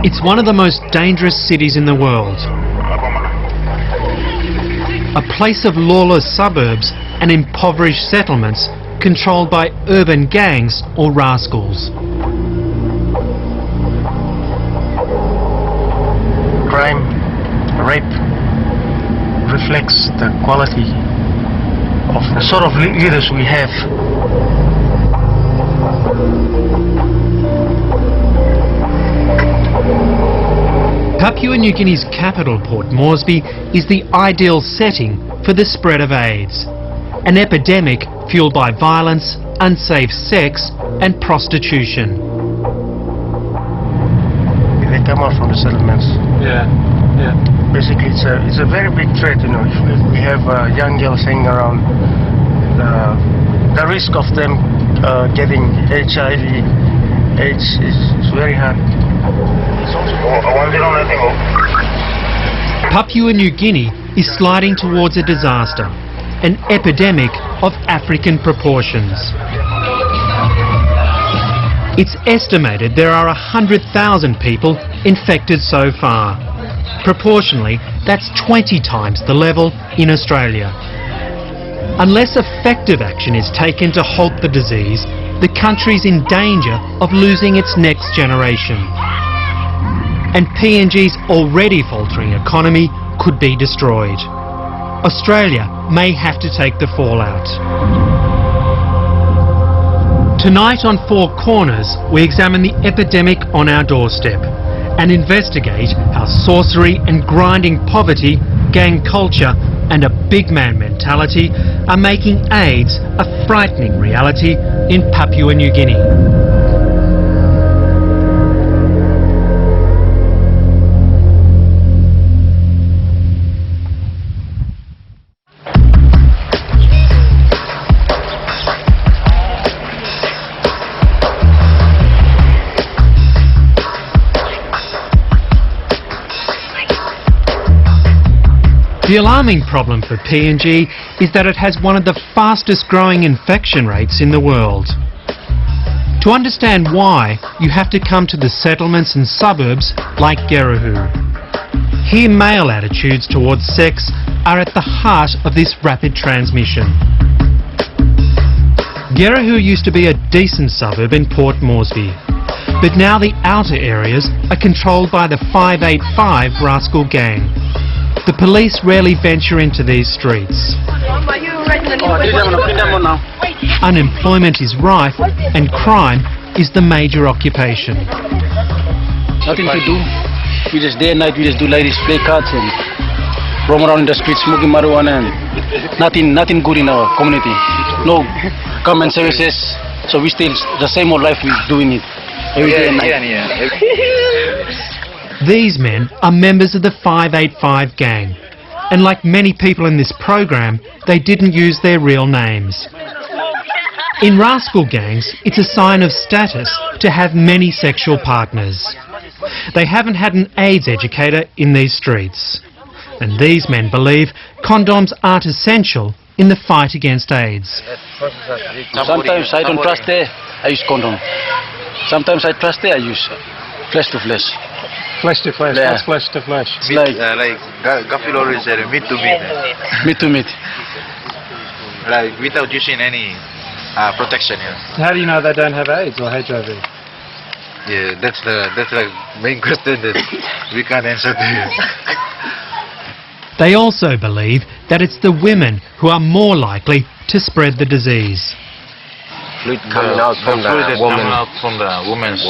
It's one of the most dangerous cities in the world. A place of lawless suburbs and impoverished settlements controlled by urban gangs or raskals. Crime, rape reflects the quality of the sort of leaders we have. Papua New Guinea's capital, Port Moresby, is the ideal setting for the spread of AIDS, an epidemic fueled by violence, unsafe sex and prostitution. They come out from the settlements. Yeah. Basically, it's a very big threat. You know, if we have young girls hanging around, the risk of them getting HIV, AIDS is very high. Papua New Guinea is sliding towards a disaster, an epidemic of African proportions. It's estimated there are 100,000 people infected so far. Proportionally, that's 20 times the level in Australia. Unless effective action is taken to halt the disease, the country's in danger of losing its next generation. And PNG's already faltering economy could be destroyed. Australia may have to take the fallout. Tonight on Four Corners, we examine the epidemic on our doorstep and investigate how sorcery and grinding poverty, gang culture and a big man mentality are making AIDS a frightening reality in Papua New Guinea. The alarming problem for PNG is that it has one of the fastest growing infection rates in the world. To understand why, you have to come to the settlements and suburbs like Gerahu. Here male attitudes towards sex are at the heart of this rapid transmission. Gerahu used to be a decent suburb in Port Moresby, but now the outer areas are controlled by the 585 Raskol gang. The police rarely venture into these streets. Unemployment is rife and crime is the major occupation. Nothing to do. We just day and night, we just do ladies play cards and roam around in the streets smoking marijuana and nothing good in our community. No government services, so we still the same old life we doing it every day and night. These men are members of the 585 gang, and like many people in this program, they didn't use their real names. In Raskol gangs, it's a sign of status to have many sexual partners. They haven't had an AIDS educator in these streets, and these men believe condoms aren't essential in the fight against AIDS. Sometimes I don't trust there, I use condom. Sometimes I trust there, I use flesh to flesh. Flesh to flesh, Yeah. what's flesh to flesh? It's like Gafilor is meat to meat. meat to meat. Like without using any protection. How do you know they don't have AIDS or HIV? Yeah, that's the main question that we can't answer to you. They also believe that it's the women who are more likely to spread the disease. Fluid coming out from the woman. Coming out from the woman's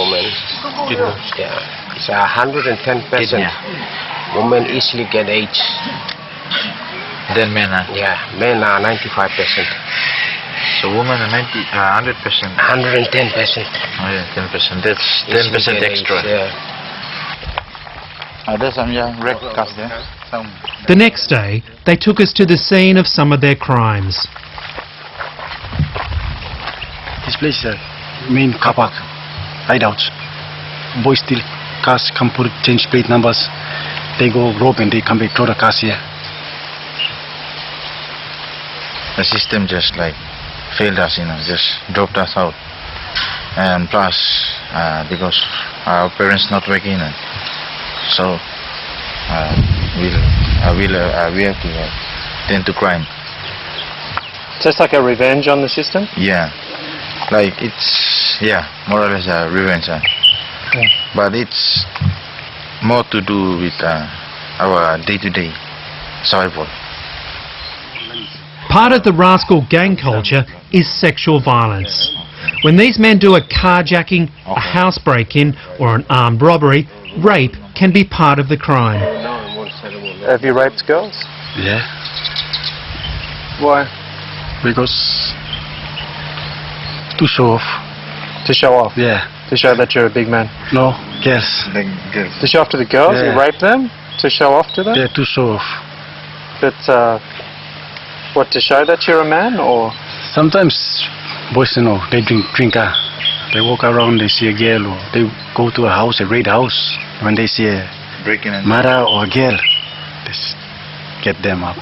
Yeah. It's 110%. Women easily get AIDS. Then men are. Yeah, men are 95%. So women are 100%. 110%. Oh yeah, 10%. That's 10% extra. Yeah. There's some red cast there. The next day, they took us to the scene of some of their crimes. This place is a main car park, hideouts. Boys steal cars, come put change plate numbers. They go rob and they come back, throw the cars here. The system just like failed us, just dropped us out. And plus, because our parents not working, So we have to tend to crime. So it's like a revenge on the system? Yeah, like it's more or less a revenge. But it's more to do with our day-to-day survival. Part of the rascal gang culture is sexual violence. When these men do a carjacking, a house break-in or an armed robbery, rape can be part of the crime. Have you raped girls? Yeah, Why? because to show off. To show off? Yeah. To show that you're a big man? No, girls. Like girls. To show off to the girls? Yeah. You rape them? To show off to them? Yeah, to show off. But, what, to show that you're a man, or? Sometimes boys, they drink. They walk around, they see a girl, or they go to a house, a raid house. When they see a Breaking and mother or a girl, they get them up,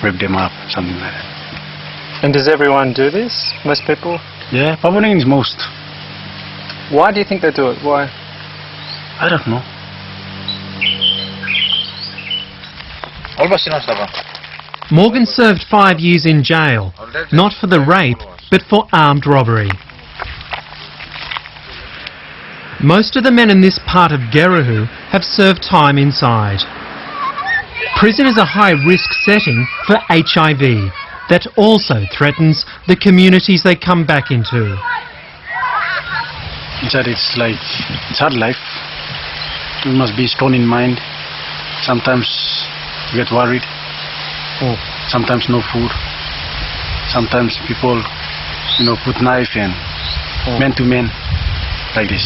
rape them up, something like that. And does everyone do this? Most people? Yeah, Papua New Guinea is most. Why do you think they do it? Why? I don't know. Morgan served 5 years in jail, not for the rape, but for armed robbery. Most of the men in this part of Gerahu have served time inside. Prison is a high-risk setting for HIV that also threatens the communities they come back into. Inside it's hard life. You must be strong in mind. Sometimes you get worried. Sometimes no food. Sometimes people, put knife and men to men, like this.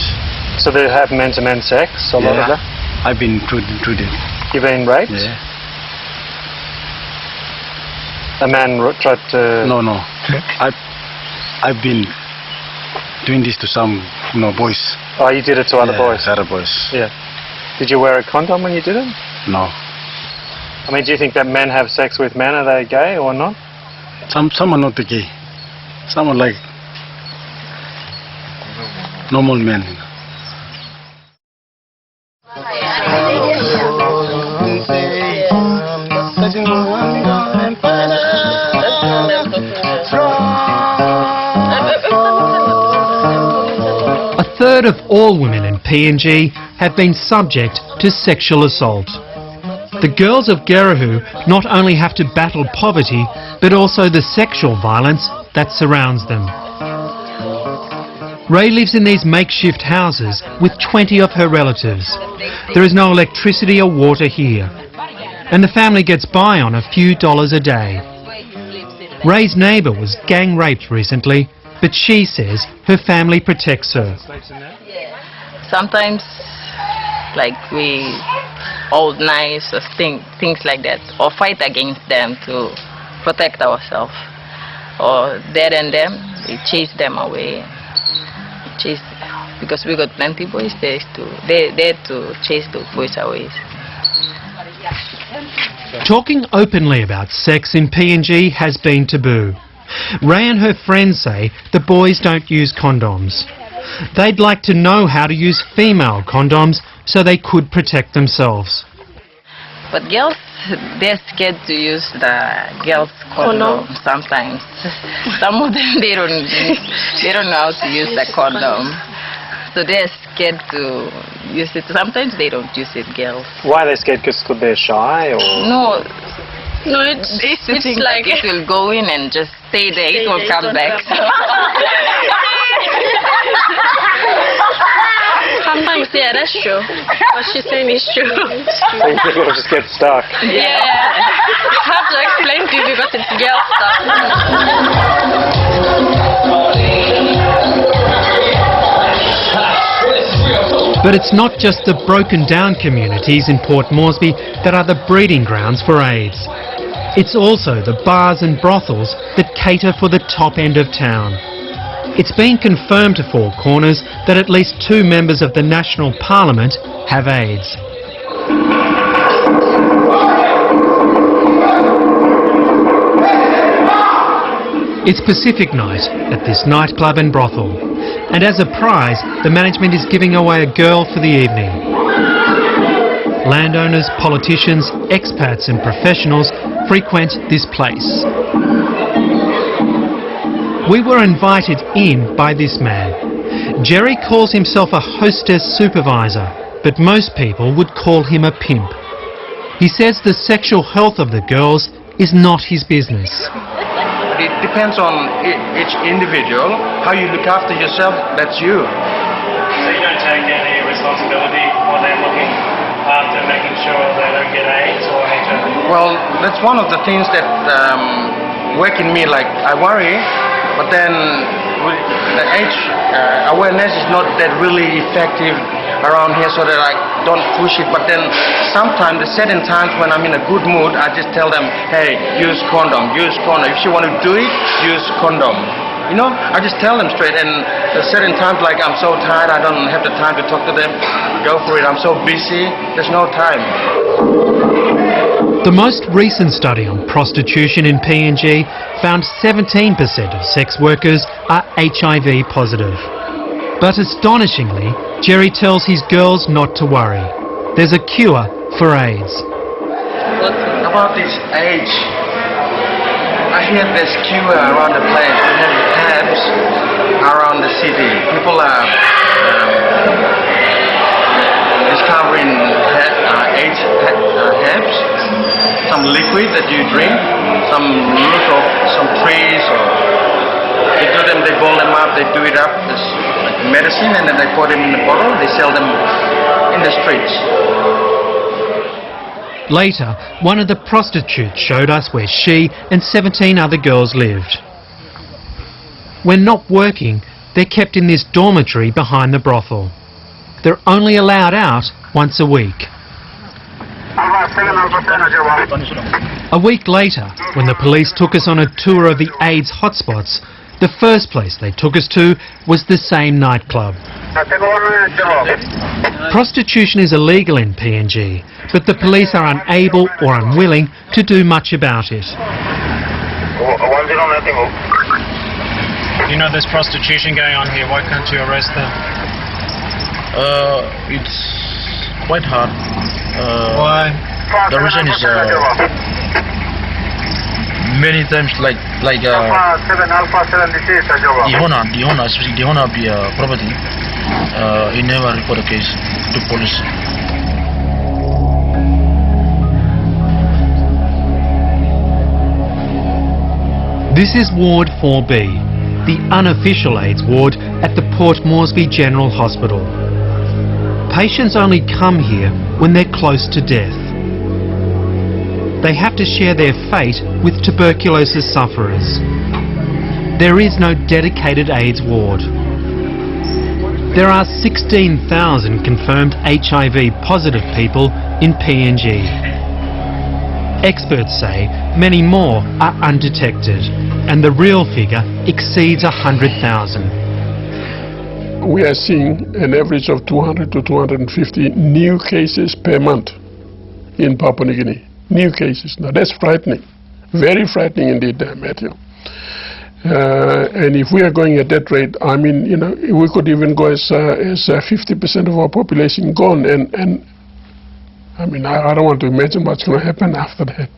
So they have men-to-men sex, a lot of that? I've been through that. You've been raped? Yeah. A man tried to... No. I've been doing this to some, boys. Oh, you did it to other boys? Other boys. Yeah. Did you wear a condom when you did it? No. I mean, do you think that men have sex with men? Are they gay or not? Some are not gay. Some are like normal men. A third of all women in PNG have been subject to sexual assault. The girls of Gerahu not only have to battle poverty, but also the sexual violence that surrounds them. Ray lives in these makeshift houses with 20 of her relatives. There is no electricity or water here, and the family gets by on a few dollars a day. Ray's neighbour was gang raped recently, but she says her family protects her. Sometimes, we hold knives or things like that, or fight against them to protect ourselves. Or deaden them, we chase them away. Because we got plenty boys there to chase those boys away. Talking openly about sex in PNG has been taboo. Ray and her friends say the boys don't use condoms. They'd like to know how to use female condoms so they could protect themselves. But girls, they're scared to use the girls' condom sometimes. Some of them, they don't know how to use the condom. So they're scared to use it. Sometimes they don't use it, girls. Why are they scared? Because they're shy, or? No, it's like it will go in and just stay there. It will come back. Sometimes, yeah, that's true. What she's saying is true. So you think it'll just get stuck? Yeah. It's hard to explain to you because it's girl stuff. But it's not just the broken down communities in Port Moresby that are the breeding grounds for AIDS. It's also the bars and brothels that cater for the top end of town. It's been confirmed to Four Corners that at least 2 members of the National Parliament have AIDS. It's Pacific night at this nightclub and brothel, and as a prize, the management is giving away a girl for the evening. Landowners, politicians, expats and professionals frequent this place. We were invited in by this man. Jerry calls himself a hostess supervisor, but most people would call him a pimp. He says the sexual health of the girls is not his business. It depends on each individual. How you look after yourself, that's you. So you don't take any responsibility for them looking after making sure they don't get AIDS or HIV? Well, that's one of the things that work in me. Like, I worry, but then the age awareness is not that really effective around here, so that I don't push it. But then sometimes, the certain times when I'm in a good mood, I just tell them, hey, use condom, use condom. If you want to do it, use condom. You know, I just tell them straight. And there's certain times like I'm so tired, I don't have the time to talk to them. Go for it, I'm so busy, there's no time. The most recent study on prostitution in PNG found 17% of sex workers are HIV positive. But astonishingly, Jerry tells his girls not to worry. There's a cure for AIDS. About this AIDS, I hear there's cure around the place. We have tabs around the city. People are discovering AIDS herbs, some liquid that you drink, some root of some trees, or they do them, they boil them up, they do it up as like medicine, and then they put them in a bottle, they sell them in the streets. Later, one of the prostitutes showed us where she and 17 other girls lived. When not working, they're kept in this dormitory behind the brothel. They're only allowed out once a week. A week later, when the police took us on a tour of the AIDS hotspots, the first place they took us to was the same nightclub. Prostitution is illegal in PNG, but the police are unable or unwilling to do much about it. You know there's prostitution going on here, why can't you arrest them? It's quite hard. Why? The reason is many times like the owner, especially the owner of the property, he never report a case to police. This is Ward 4B, the unofficial AIDS ward at the Port Moresby General Hospital. Patients only come here when they're close to death. They have to share their fate with tuberculosis sufferers. There is no dedicated AIDS ward. There are 16,000 confirmed HIV positive people in PNG. Experts say many more are undetected, and the real figure exceeds 100,000. We are seeing an average of 200 to 250 new cases per month in Papua New Guinea. New cases. Now that's frightening. Very frightening indeed, Matthew. And if we are going at that rate, I mean, you know, we could even go as 50% of our population gone. And I mean, I don't want to imagine what's going to happen after that.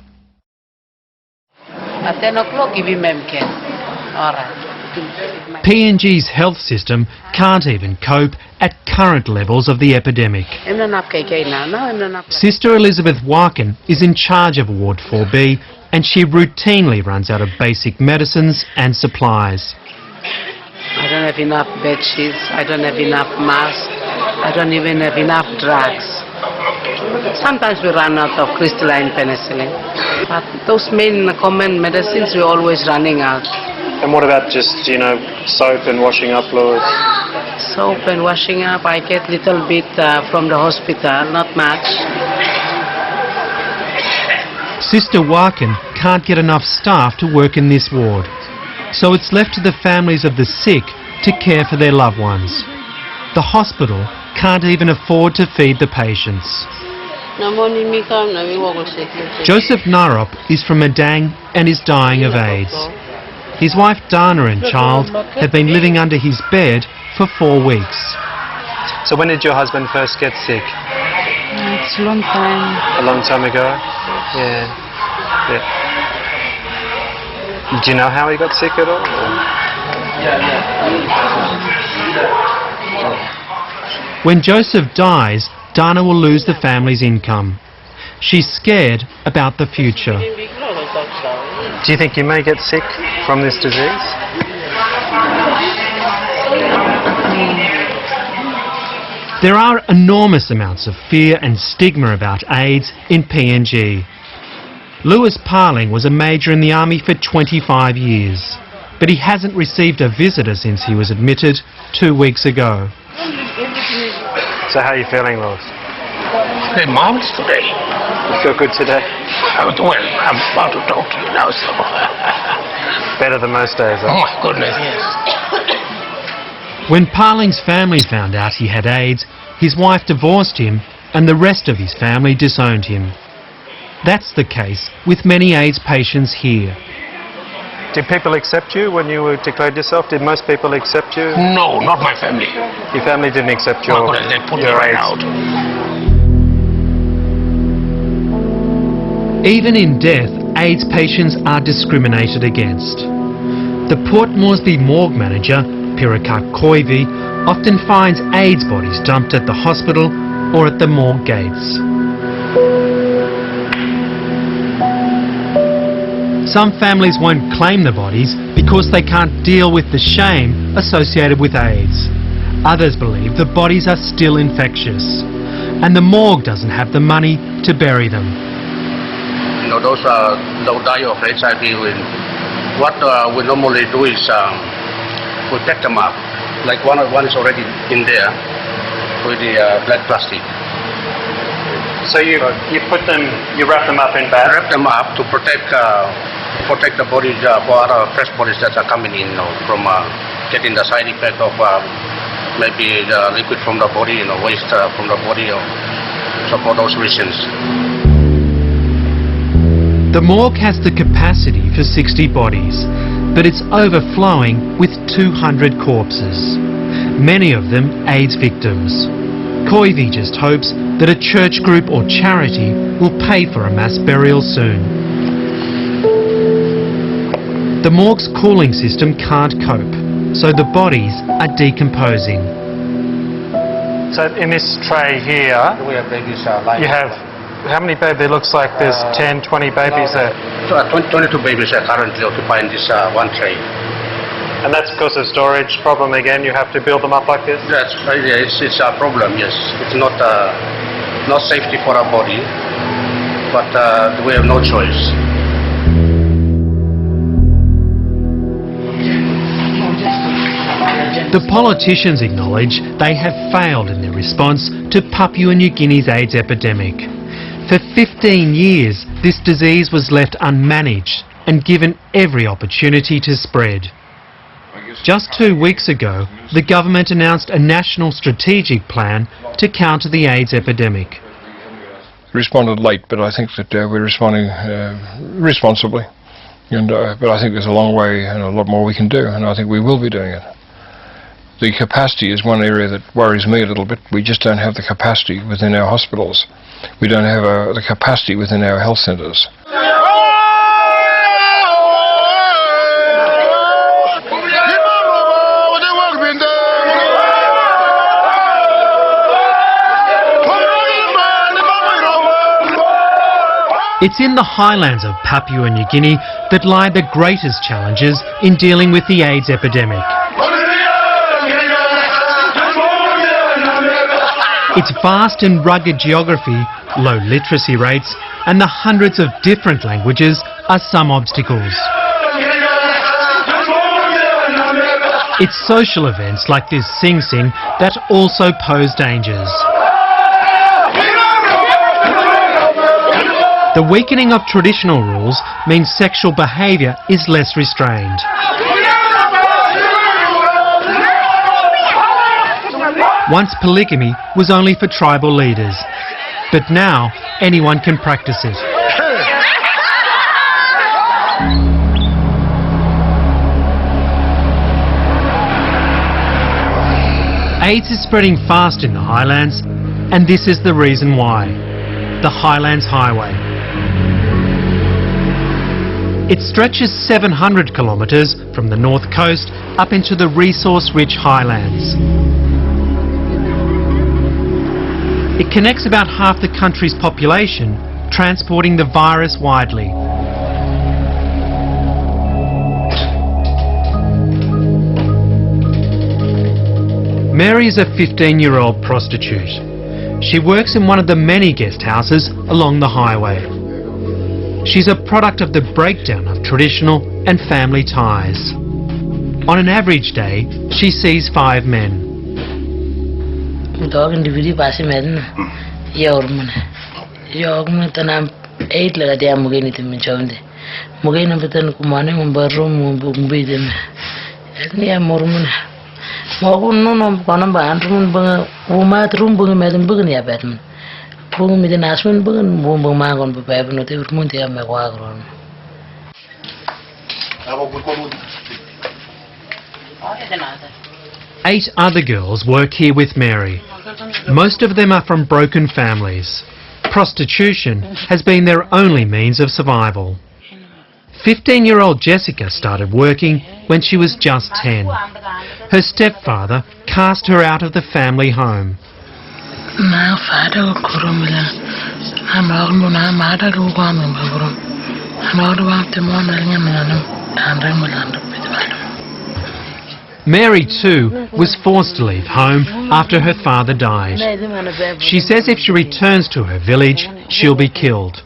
At 10 o'clock, give him MK. All right. PNG's health system can't even cope at current levels of the epidemic. Sister Elizabeth Warkin is in charge of Ward 4B, and she routinely runs out of basic medicines and supplies. I don't have enough bed sheets, I don't have enough masks, I don't even have enough drugs. Sometimes we run out of crystalline penicillin, but those main common medicines we're always running out. And what about just, you know, soap and washing up fluids? Soap and washing up, I get little bit from the hospital, not much. Sister Warkin can't get enough staff to work in this ward, so it's left to the families of the sick to care for their loved ones. The hospital can't even afford to feed the patients. Joseph Narop is from Madang and is dying of AIDS. His wife Dana and child have been living under his bed for 4 weeks. So when did your husband first get sick? It's a long time. A long time ago? Yeah. Yeah. Do you know how he got sick at all? When Joseph dies, Dana will lose the family's income. She's scared about the future. Do you think you may get sick from this disease? There are enormous amounts of fear and stigma about AIDS in PNG. Lewis Parling was a major in the army for 25 years, but he hasn't received a visitor since he was admitted 2 weeks ago. So how are you feeling, Lewis? Hey, marvelous today. You feel good today? I'm about to talk to you now, so. Better than most days, huh? Oh my goodness, yes. When Parling's family found out he had AIDS, his wife divorced him and the rest of his family disowned him. That's the case with many AIDS patients here. Did people accept you when you declared yourself? Did most people accept you? No, not my family. Your family didn't accept your, My goodness, they put me your right AIDS? out. Even in death, AIDS patients are discriminated against. The Port Moresby morgue manager, Pirikak Koivi, often finds AIDS bodies dumped at the hospital or at the morgue gates. Some families won't claim the bodies because they can't deal with the shame associated with AIDS. Others believe the bodies are still infectious, and the morgue doesn't have the money to bury them. You know, those they'll die of HIV. What we normally do is we pack them up. Like one is already in there with the black plastic. So you put them, you wrap them up in bags? Wrap them up to protect the bodies for other fresh bodies that are coming in, from getting the side effect of maybe the liquid from the body, waste from the body, so for those reasons. The morgue has the capacity for 60 bodies, but it's overflowing with 200 corpses, many of them AIDS victims. Koivi just hopes that a church group or charity will pay for a mass burial soon. The morgue's cooling system can't cope, so the bodies are decomposing. So in this tray here, We have babies you have, how many babies? It looks like there's 10, 20 babies there. 22 babies are currently occupying this one tray. And that's because of storage problem again, you have to build them up like this? That's right, yeah, it's a problem, yes. It's not safety for our body, but we have no choice. The politicians acknowledge they have failed in their response to Papua New Guinea's AIDS epidemic. For 15 years, this disease was left unmanaged and given every opportunity to spread. Just 2 weeks ago, the government announced a national strategic plan to counter the AIDS epidemic. Responded late, but I think that we're responding responsibly. And, but I think there's a long way and a lot more we can do, and I think we will be doing it. The capacity is one area that worries me a little bit. We just don't have the capacity within our hospitals. We don't have the capacity within our health centres. It's in the highlands of Papua New Guinea that lie the greatest challenges in dealing with the AIDS epidemic. Its vast and rugged geography, low literacy rates, and the hundreds of different languages are some obstacles. It's social events like this Sing Sing that also pose dangers. The weakening of traditional rules means sexual behaviour is less restrained. Once polygamy was only for tribal leaders, but now anyone can practice it. AIDS is spreading fast in the highlands, and this is the reason why. the Highlands Highway. It stretches 700 kilometres from the north coast up into the resource-rich highlands. It connects about half the country's population, transporting the virus widely. Mary is a 15-year-old prostitute. She works in one of the many guest houses along the highway. She's a product of the breakdown of traditional and family ties. On an average day, she sees 5 men. Eight other girls work here with Mary. Most of them are from broken families. Prostitution has been their only means of survival. 15-year-old Jessica started working when she was just 10. Her stepfather cast her out of the family home. Mary too was forced to leave home after her father died. She says if she returns to her village, she'll be killed.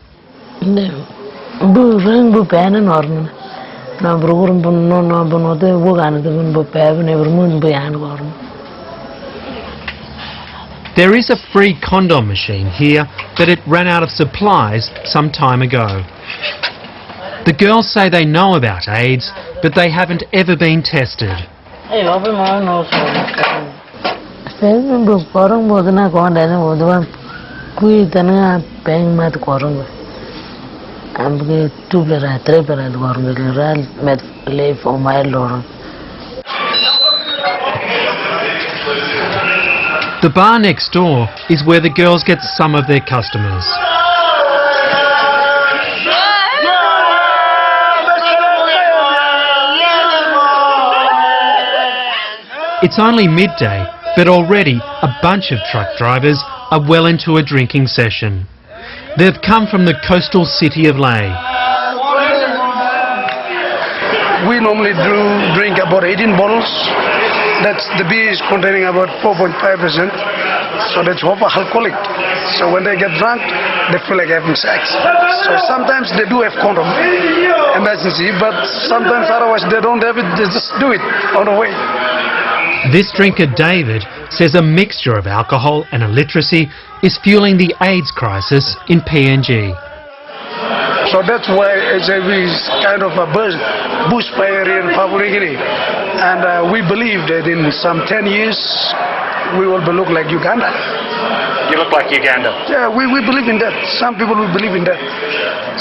There is a free condom machine here, but it ran out of supplies some time ago. The girls say they know about AIDS, but they haven't ever been tested. The bar next door is where the girls get some of their customers. It's only midday, but already a bunch of truck drivers are well into a drinking session. They've come from the coastal city of Leh. We normally drink about 18 bottles. That's the beer is containing about 4.5%. So that's over alcoholic. So when they get drunk, they feel like having sex. So sometimes they do have condom emergency, but sometimes otherwise they don't have it. They just do it on the way. This drinker, David, says a mixture of alcohol and illiteracy is fueling the AIDS crisis in PNG. So that's why HIV is kind of a bushfire in Papua New Guinea. And we believe that in some 10 years, we will look like Uganda. You look like Uganda. Yeah, we believe in that. Some people will believe in that.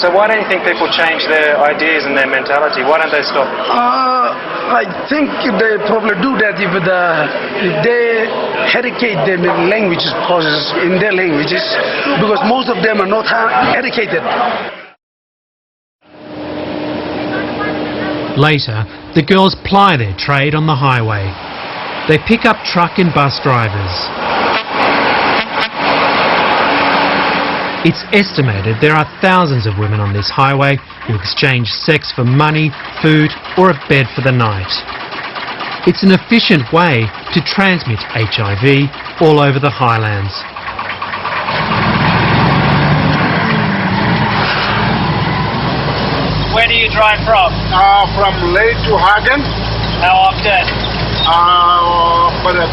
So why don't you think people change their ideas and their mentality? Why don't they stop? I think they probably do that if they educate them in languages process in their languages, because most of them are not educated. Later, the girls ply their trade on the highway. They pick up truck and bus drivers. It's estimated there are thousands of women on this highway who exchange sex for money, food or a bed for the night. It's an efficient way to transmit HIV all over the highlands. Where do you drive from? From Leh to Hagen. How often? For the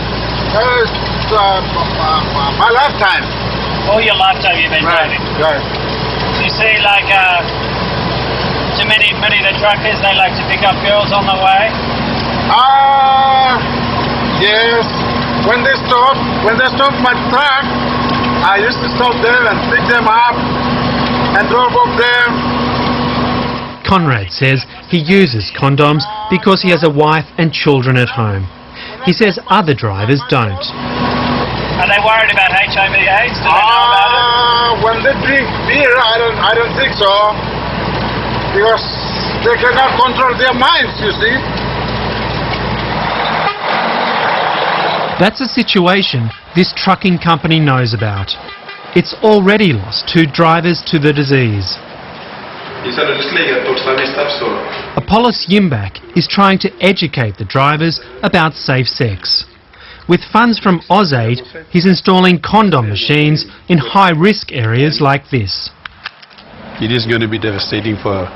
first, my lifetime. All your lifetime you've been driving? Right. You see, like, to many of the truckers, they like to pick up girls on the way? Yes. When they stop my truck, I used to stop there and pick them up and drop off there. Conrad says he uses condoms because he has a wife and children at home. He says other drivers don't. Are they worried about HIV/AIDS? Do they know about it? When they drink beer, I don't think so, because they cannot control their minds, you see. That's a situation this trucking company knows about. It's already lost 2 drivers to the disease. Apollos Yimbak is trying to educate the drivers about safe sex. With funds from AusAid, he's installing condom machines in high-risk areas like this. It is going to be devastating for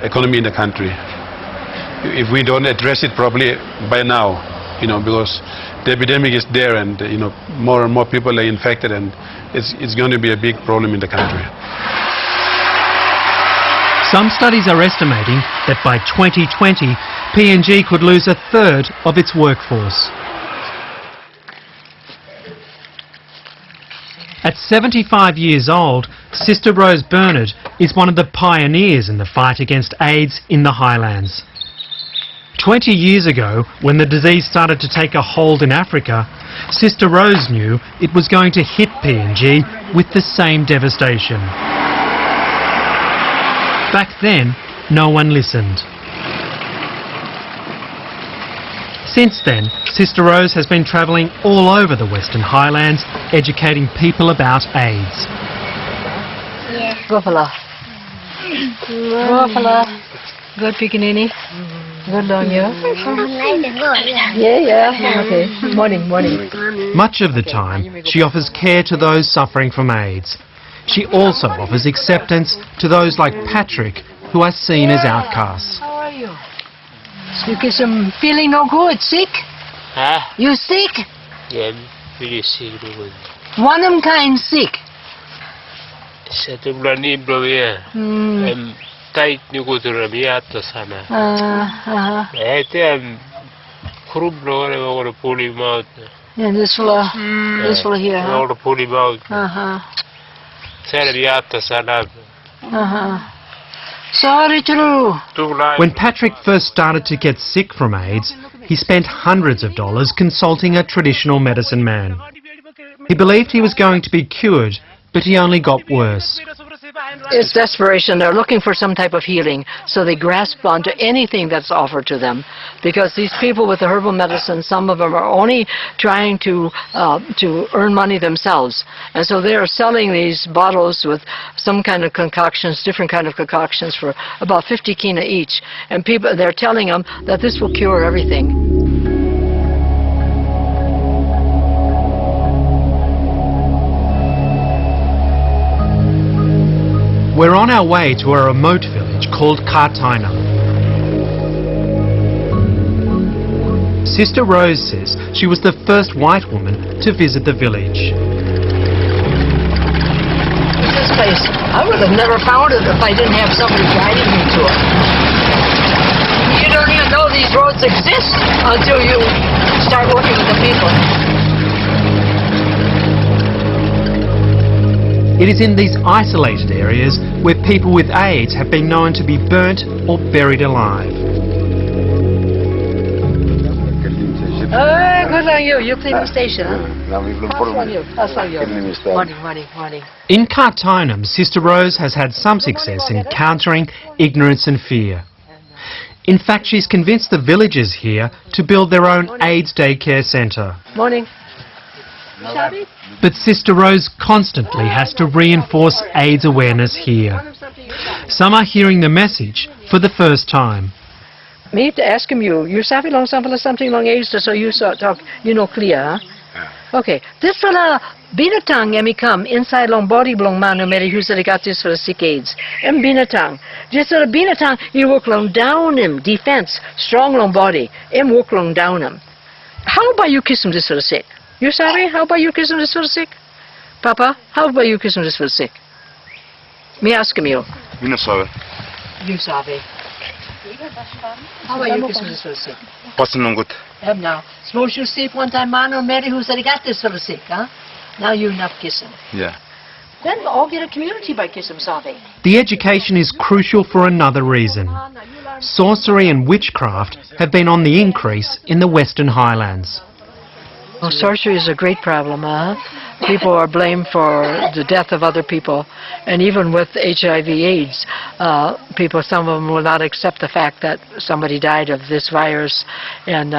economy in the country if we don't address it properly by now, because the epidemic is there, and more and more people are infected, and it's going to be a big problem in the country. Some studies are estimating that by 2020, PNG could lose 1/3 of its workforce. At 75 years old, Sister Rose Bernard is one of the pioneers in the fight against AIDS in the highlands. 20 years ago, when the disease started to take a hold in Africa, Sister Rose knew it was going to hit PNG with the same devastation. Back then, no one listened. Since then, Sister Rose has been travelling all over the Western Highlands, educating people about AIDS. Gopala. Good pickaninny. Good on you. Yeah. Okay. Morning. Much of the time, she offers care to those suffering from AIDS. She also offers acceptance to those like Patrick, who are seen as outcasts. How are you? You get some feeling no good, sick? Huh? You sick? Yeah, I'm really sick. One of them kind sick. Satu bulan ini belum ya. I'm tight ni go to Rabiata sana. Itu am kurub no orang pull him out. Yeah, this fella here. Huh? Orang pull him out. Saya Rabiata sana. Sorry, true. When Patrick first started to get sick from AIDS, he spent hundreds of dollars consulting a traditional medicine man. He believed he was going to be cured, but he only got worse. It's desperation. They're looking for some type of healing, so they grasp onto anything that's offered to them. Because these people with the herbal medicine, some of them are only trying to earn money themselves. And so they are selling these bottles with some kind of concoctions, different kind of concoctions for about 50 kina each. And people, they're telling them that this will cure everything. We're on our way to a remote village called Kartaina. Sister Rose says she was the first white woman to visit the village. This place, I would have never found it if I didn't have somebody guiding me to it. You don't even know these roads exist until you start working with the people. It is in these isolated areas where people with AIDS have been known to be burnt or buried alive. Good on you. You clean the station, huh? How's on you? Morning. In Kartainum, Sister Rose has had some success in countering ignorance and fear. In fact, she's convinced the villagers here to build their own AIDS daycare centre. Morning. But Sister Rose constantly has to reinforce AIDS awareness here. Some are hearing the message for the first time. Me have to ask him you sabi long something long AIDS so you talk clear, huh? Okay. This fella binatang emi come inside long body belong man no matter who's got this for the sick AIDS. Em binatang. Just sort of binatang you work long down him, defense, strong long body. Em work long down him. How about you kiss him this for the sick? You sorry? How about you kiss him this for the sick? Papa, how about you kiss him this for the sick? Me ask him you. You know sorry. You sorry. How about you kiss him this for the sick? What's no good? Now, suppose you sleep one time man or Mary who said he got this for the sick, huh? Now you enough kiss him. Yeah. Then we'll all get a community by kiss him, sorry. The education is crucial for another reason. Sorcery and witchcraft have been on the increase in the Western Highlands. Well, sorcery is a great problem. People are blamed for the death of other people, and even with HIV/AIDS, some of them will not accept the fact that somebody died of this virus, and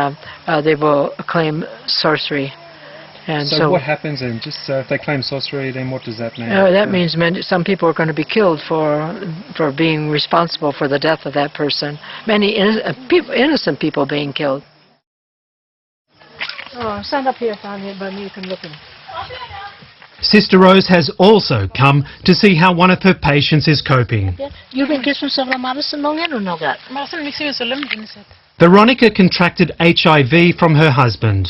they will claim sorcery. And so what happens then? Just if they claim sorcery, then what does that mean? That means some people are going to be killed for being responsible for the death of that person. Many innocent people being killed. Oh, stand up here, Tanya, but you can look in. Sister Rose has also come to see how one of her patients is coping. You've been kissing some medicine long or no got? Veronica contracted HIV from her husband.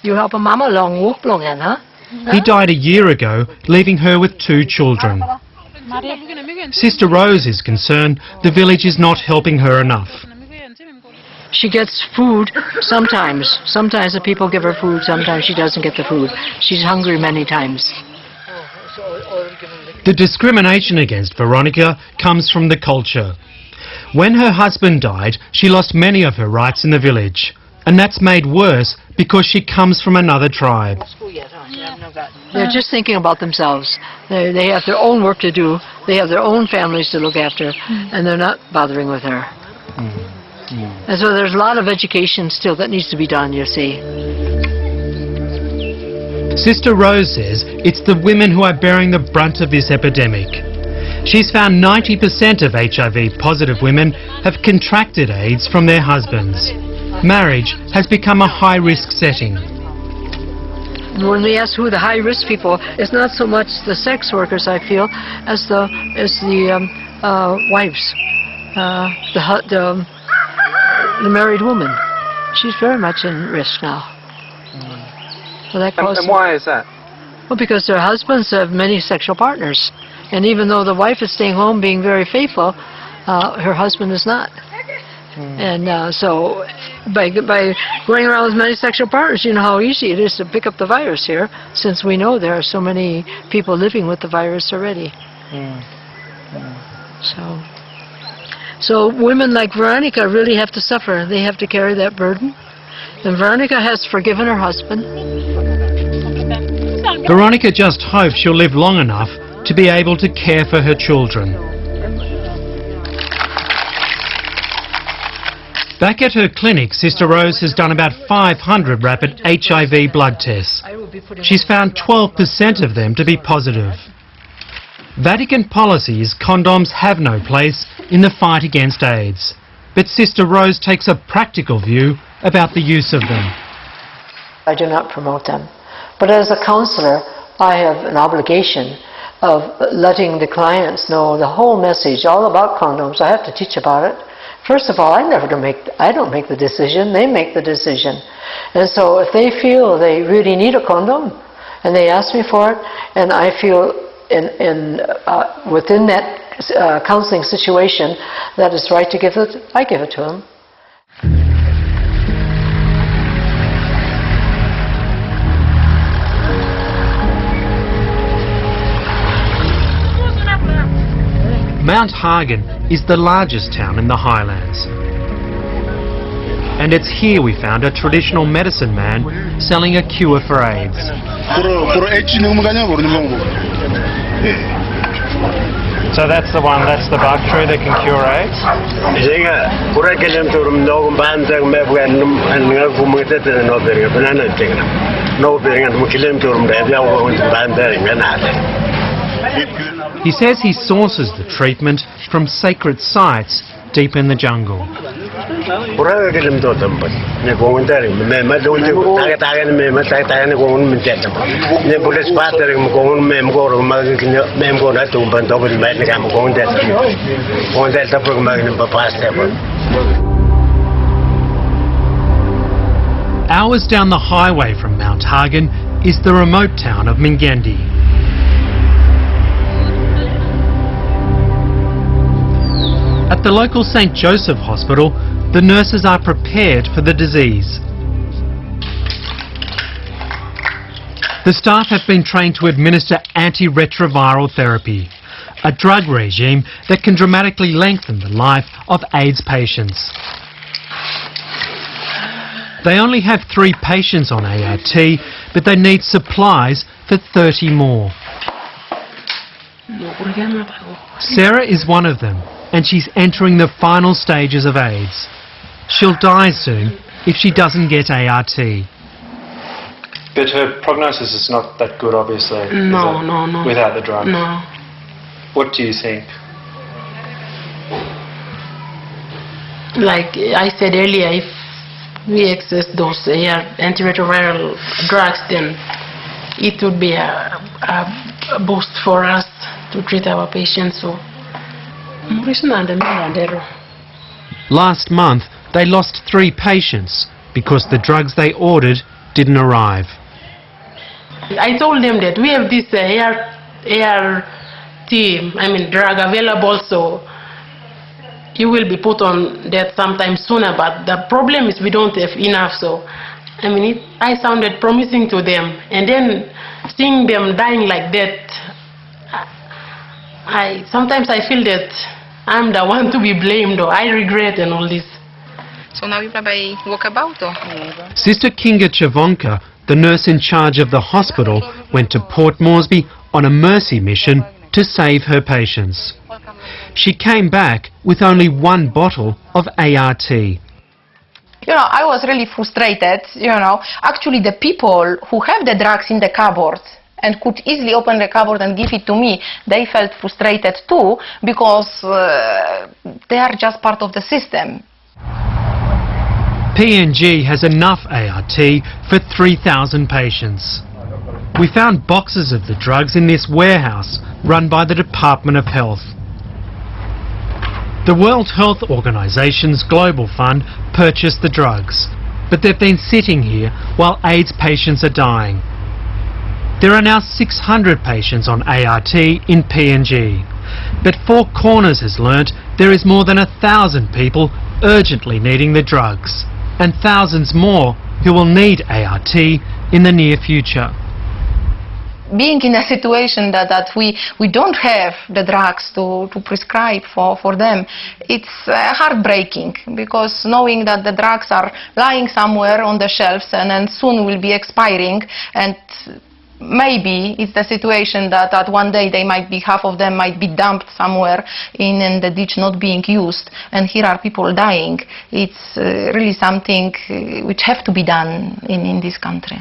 You help a mama long walk long in, huh? He died a year ago, leaving her with 2 children. Sister Rose is concerned the village is not helping her enough. She gets food sometimes. Sometimes the people give her food, sometimes she doesn't get the food. She's hungry many times. The discrimination against Veronica comes from the culture. When her husband died, she lost many of her rights in the village. And that's made worse because she comes from another tribe. They're just thinking about themselves. They have their own work to do. They have their own families to look after. And they're not bothering with her. And so there's a lot of education still that needs to be done, you see. Sister Rose says it's the women who are bearing the brunt of this epidemic. She's found 90% of HIV-positive women have contracted AIDS from their husbands. Marriage has become a high-risk setting. When we ask who the high-risk people, it's not so much the sex workers, I feel, as the wives, the married woman. She's very much in risk now. So that and why is that? Well, because their husbands have many sexual partners. And even though the wife is staying home being very faithful, her husband is not. And so by going around with many sexual partners, you know how easy it is to pick up the virus here, since we know there are so many people living with the virus already. So women like Veronica really have to suffer. They have to carry that burden. And Veronica has forgiven her husband. Veronica just hopes she'll live long enough to be able to care for her children. Back at her clinic, Sister Rose has done about 500 rapid HIV blood tests. She's found 12% of them to be positive. Vatican policy is condoms have no place in the fight against AIDS. But Sister Rose takes a practical view about the use of them. I do not promote them. But as a counselor, I have an obligation of letting the clients know the whole message, all about condoms. I have to teach about it. First of all, I don't make the decision, they make the decision. And so if they feel they really need a condom, and they ask me for it, and I feel within that counseling situation that it's right to give it, I give it to them. Mount Hagen is the largest town in the highlands. And it's here we found a traditional medicine man selling a cure for AIDS. So that's the one, that's the bug tree that can cure AIDS? He says he sources the treatment from sacred sites deep in the jungle. Hours down the highway from Mount Hagen is the remote town of Mingendi. At the local St. Joseph Hospital, the nurses are prepared for the disease. The staff have been trained to administer antiretroviral therapy, a drug regime that can dramatically lengthen the life of AIDS patients. They only have 3 patients on ART, but they need supplies for 30 more. Sarah is one of them, and she's entering the final stages of AIDS. She'll die soon if she doesn't get ART. But her prognosis is not that good, obviously. No. Without the drug. No. What do you think? Like I said earlier, if we access those antiretroviral drugs, then it would be a boost for us to treat our patients. So, last month, they lost 3 patients because the drugs they ordered didn't arrive. I told them that we have this ART, drug available, so you will be put on that sometime sooner, but the problem is we don't have enough. So I sounded promising to them, and then seeing them dying like that, sometimes I feel that I'm the one to be blamed, or I regret and all this. So now you probably walk about, or? Sister Kinga Chavonka, the nurse in charge of the hospital, went to Port Moresby on a mercy mission to save her patients. She came back with only 1 bottle of ART. I was really frustrated, Actually, the people who have the drugs in the cupboard and could easily open the cupboard and give it to me, they felt frustrated too, because they are just part of the system. PNG has enough ART for 3,000 patients. We found boxes of the drugs in this warehouse run by the Department of Health. The World Health Organization's Global Fund purchased the drugs, but they've been sitting here while AIDS patients are dying. There are now 600 patients on ART in PNG, but Four Corners has learnt there is more than 1,000 people urgently needing the drugs, and thousands more who will need ART in the near future. Being in a situation that we don't have the drugs to prescribe for them, it's heartbreaking, because knowing that the drugs are lying somewhere on the shelves and soon will be expiring, and maybe it's the situation that one day half of them might be dumped somewhere in the ditch not being used, and here are people dying. It's really something which have to be done in this country.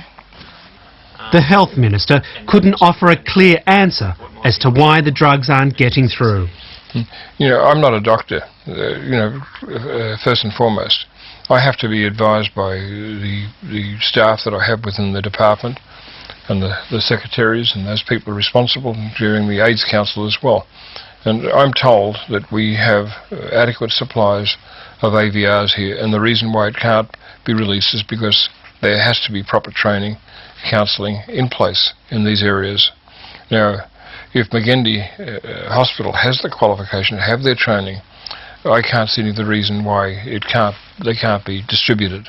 The health minister couldn't offer a clear answer as to why the drugs aren't getting through. I'm not a doctor, first and foremost. I have to be advised by the staff that I have within the department, and the secretaries and those people responsible during the AIDS Council as well. And I'm told that we have adequate supplies of AVRs here, and the reason why it can't be released is because there has to be proper training, counselling in place in these areas. Now, if Magindi Hospital has the qualification to have their training, I can't see any of the reason why they can't be distributed.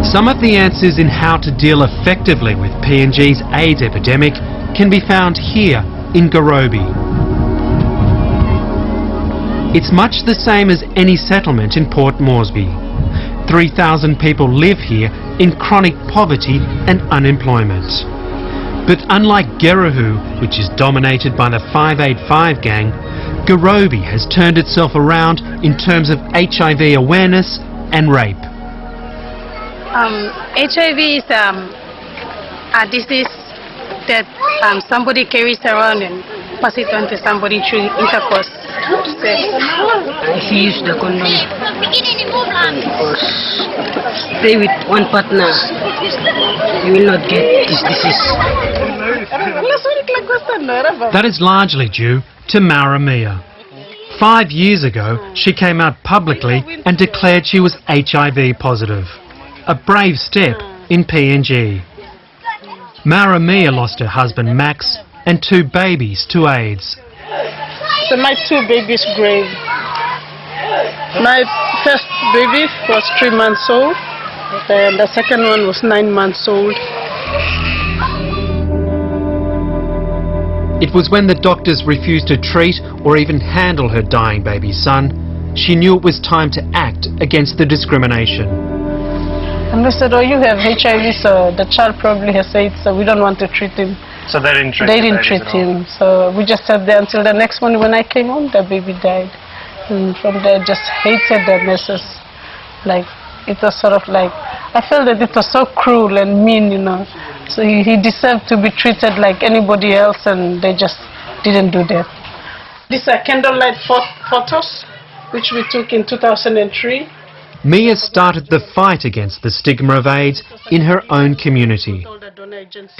Some of the answers in how to deal effectively with PNG's AIDS epidemic can be found here in Garobi. It's much the same as any settlement in Port Moresby. 3,000 people live here in chronic poverty and unemployment. But unlike Gerahu, which is dominated by the 585 gang, Garobi has turned itself around in terms of HIV awareness and rape. HIV is a disease that somebody carries around and pass it on to somebody through intercourse. If you use the condom, because stay with one partner, you will not get this disease. That is largely due to Maramia. 5 years ago, she came out publicly and declared she was HIV positive. A brave step in PNG. Maramia lost her husband Max and 2 babies to AIDS. So my 2 babies grave. My first baby was 3 months old, and the second one was 9 months old. It was when the doctors refused to treat or even handle her dying baby son she knew it was time to act against the discrimination. And we said, oh, you have HIV, so the child probably has AIDS, so we don't want to treat him. So they didn't treat They didn't treat him. So we just sat there until the next morning when I came home, the baby died. And from there, just hated the nurses. Like, it was sort of like, I felt that it was so cruel and mean, you know. So he deserved to be treated like anybody else, and they just didn't do that. These are candlelight photos, which we took in 2003. Mia started the fight against the stigma of AIDS in her own community.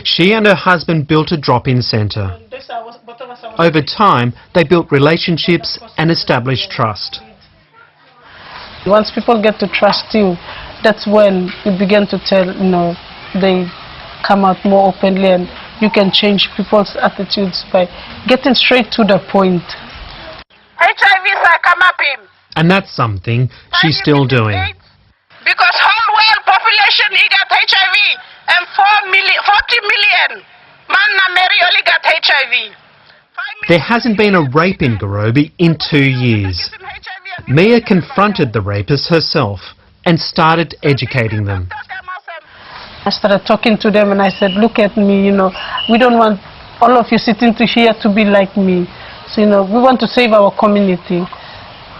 She and her husband built a drop-in centre. Over time, they built relationships and established trust. Once people get to trust you, that's when you begin to tell, you know, they come out more openly, and you can change people's attitudes by getting straight to the point. And that's something she's still doing. Because whole world population he got HIV, and 40 million man Mary only got HIV. There hasn't been a rape in Gorobi in 2 years. Mia confronted the rapists herself and started educating them. I started talking to them and I said, look at me, you know, we don't want all of you sitting here to be like me. So, you know, we want to save our community.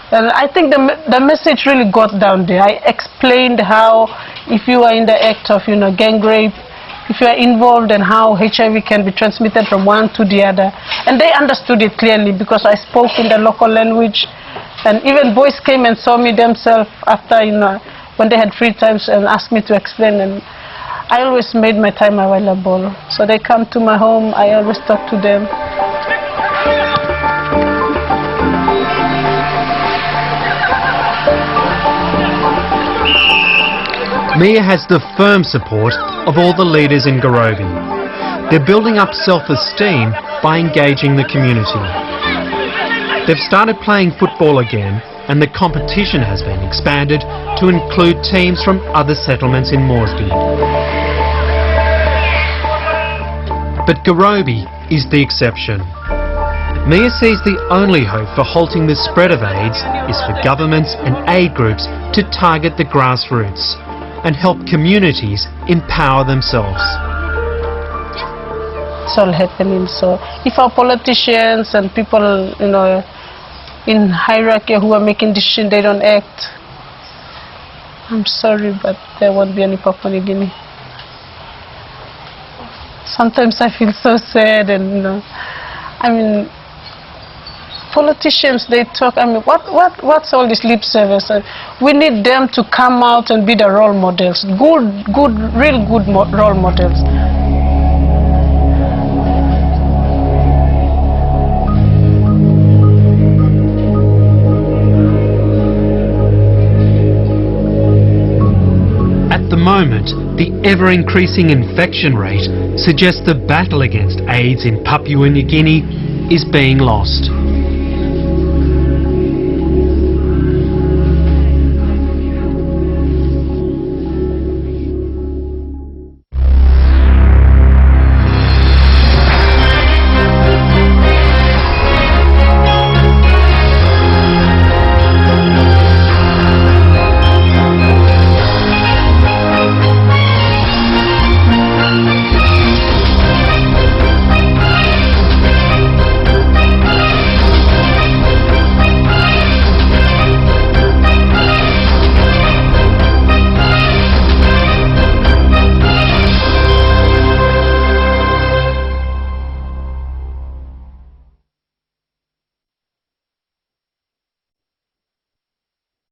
And I think the message really got down there. I explained how if you are in the act of, you know, gang rape, if you are involved, and how HIV can be transmitted from one to the other. And they understood it clearly because I spoke in the local language. And even boys came and saw me themselves after, you know, when they had free times and asked me to explain. And I always made my time available. So they come to my home, I always talk to them. Mia has the firm support of all the leaders in Gorobi. They're building up self-esteem by engaging the community. They've started playing football again, and the competition has been expanded to include teams from other settlements in Moresby. But Gorobi is the exception. Mia sees the only hope for halting the spread of AIDS is for governments and aid groups to target the grassroots and help communities empower themselves. It's all happening. So if our politicians and people, you know, in hierarchy who are making decisions, they don't act, I'm sorry, but there won't be any Papua New Guinea. Sometimes I feel so sad, and you know, I mean, politicians, they talk, I mean, what's all this lip service? We need them to come out and be the role models, real good role models. At the moment, the ever-increasing infection rate suggests the battle against AIDS in Papua New Guinea is being lost.